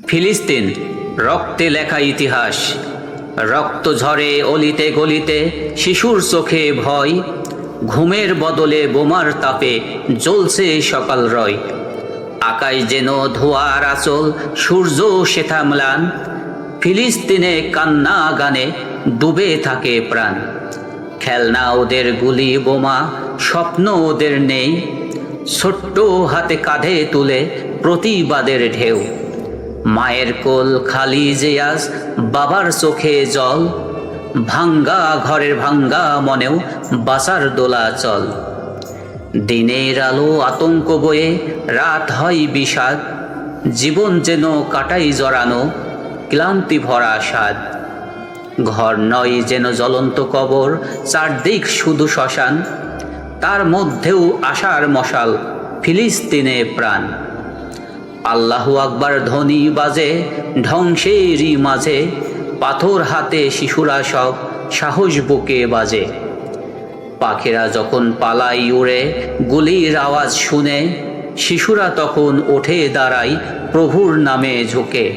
ফিলিস্তিন রক্তে লেখা ইতিহাস। রক্ত ঝরে অলিতে গলিতে, শিশুর চোখে ভয়, ঘুমের বদলে বোমার তাপে জ্বলছে সকাল রয়। আকাশ যেন ধোঁয়ার আঁচল, সূর্য সেথা ম্লান, ফিলিস্তিনে কান্না গানে ডুবে থাকে প্রাণ। খেলনা ওদের গুলি বোমা, স্বপ্ন ওদের নেই, ছোট্ট হাতে কাঁধে তুলে প্রতিবাদের ঢেউ। মায়ের কোল খালি যে আজ, বাবার চোখে জল, ভাঙ্গা ঘরের ভাঙ্গা মনেও বাঁচার দোলাচল। দিনের আলো আতঙ্ক বয়ে, রাত হয় বিষাদ, জীবন যেন কাটাই জড়ানো, ক্লান্তি ভরা স্বাদ। ঘর নয় যেন জ্বলন্ত কবর, চারদিক শুধু শ্মশান, তার মধ্যেও আশার মশাল, ফিলিস্তিনে প্রাণ। আল্লাহু আকবার ধ্বনি বাজে ধ্বংসেরই মাঝে, পাথর হাতে শিশুরা সব সাহস বুকে বাজে। পাখিরা যখন পালাই উড়ে গুলির আওয়াজ শুনে, শিশুরা তখন ওঠে দাঁড়ায় প্রভুর নামে ঝুঁকে।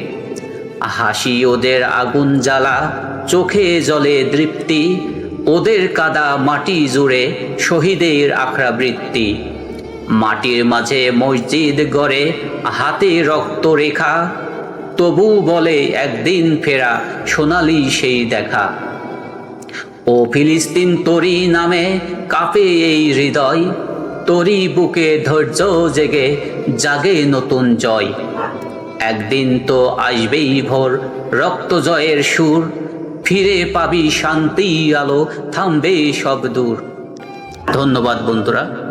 হাসি ওদের আগুন জ্বালা, চোখে জলে দৃপ্তি, ওদের কাদা মাটি জুড়ে শহীদের আখড়া বৃত্তি। মাটির মাঝে মসজিদ গড়ে, হাতে রক্ত রেখা, তবু বলে একদিন ফেরা সোনালি সেই দেখা। ও ফিলিস্তিন তোরই নামে কাঁপে এই হৃদয়, তোরই বুকে ধৈর্য জেগে জাগে নতুন জয়। একদিন তো আসবেই ভোর, রক্ত জয়ের সুর, ফিরে পাবি শান্তি আলো, থামবে সব দূর। ধন্যবাদ বন্ধুরা।